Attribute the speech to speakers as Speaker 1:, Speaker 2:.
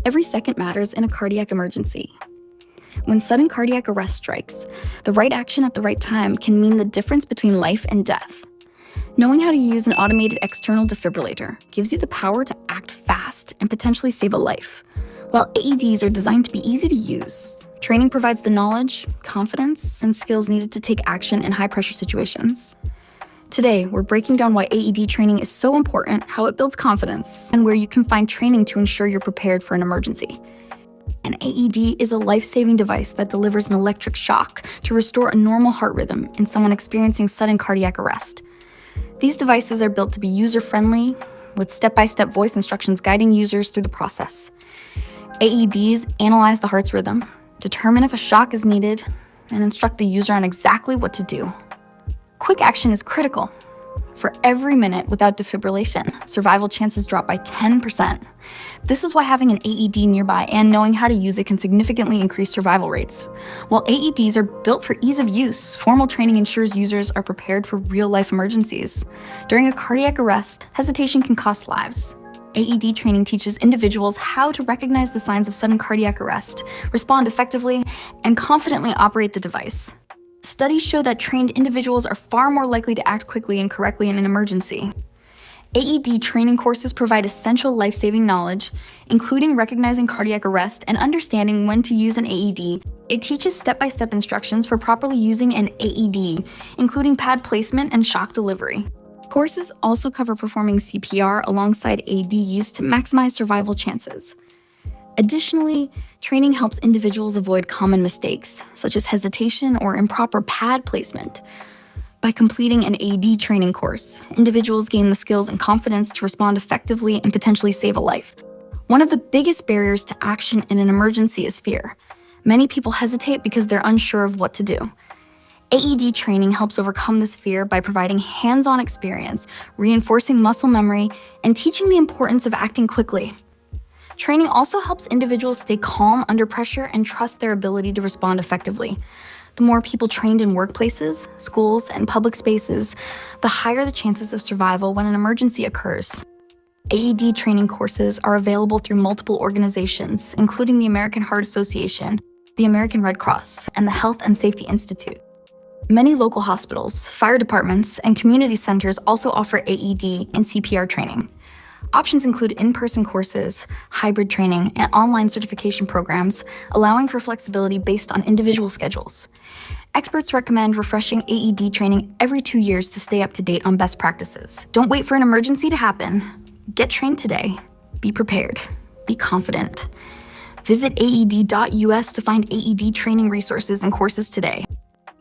Speaker 1: Every second matters in a cardiac emergency. When sudden cardiac arrest strikes, the right action at the right time can mean the difference between life and death. Knowing how to use an automated external defibrillator gives you the power to act fast and potentially save a life. While AEDs are designed to be easy to use, training provides the knowledge, confidence, and skills needed to take action in high-pressure situations. Today, we're breaking down why AED training is so important, how it builds confidence, and where you can find training to ensure you're prepared for an emergency. An AED is a life-saving device that delivers an electric shock to restore a normal heart rhythm in someone experiencing sudden cardiac arrest. These devices are built to be user-friendly, with step-by-step voice instructions guiding users through the process. AEDs analyze the heart's rhythm, determine if a shock is needed, and instruct the user on exactly what to do. Quick action is critical. For every minute without defibrillation, survival chances drop by 10%. This is why having an AED nearby and knowing how to use it can significantly increase survival rates. While AEDs are built for ease of use, formal training ensures users are prepared for real-life emergencies. During a cardiac arrest, hesitation can cost lives. AED training teaches individuals how to recognize the signs of sudden cardiac arrest, respond effectively, and confidently operate the device. Studies show that trained individuals are far more likely to act quickly and correctly in an emergency. AED training courses provide essential life-saving knowledge, including recognizing cardiac arrest and understanding when to use an AED. It teaches step-by-step instructions for properly using an AED, including pad placement and shock delivery. Courses also cover performing CPR alongside AED use to maximize survival chances. Additionally, training helps individuals avoid common mistakes, such as hesitation or improper pad placement. By completing an AED training course, individuals gain the skills and confidence to respond effectively and potentially save a life. One of the biggest barriers to action in an emergency is fear. Many people hesitate because they're unsure of what to do. AED training helps overcome this fear by providing hands-on experience, reinforcing muscle memory, and teaching the importance of acting quickly. Training also helps individuals stay calm under pressure and trust their ability to respond effectively. The more people trained in workplaces, schools, and public spaces, the higher the chances of survival when an emergency occurs. AED training courses are available through multiple organizations, including the American Heart Association, the American Red Cross, and the Health and Safety Institute. Many local hospitals, fire departments, and community centers also offer AED and CPR training. Options include in-person courses, hybrid training, and online certification programs, allowing for flexibility based on individual schedules. Experts recommend refreshing AED training every 2 years to stay up to date on best practices. Don't wait for an emergency to happen. Get trained today. Be prepared. Be confident. Visit AED.us to find AED training resources and courses today.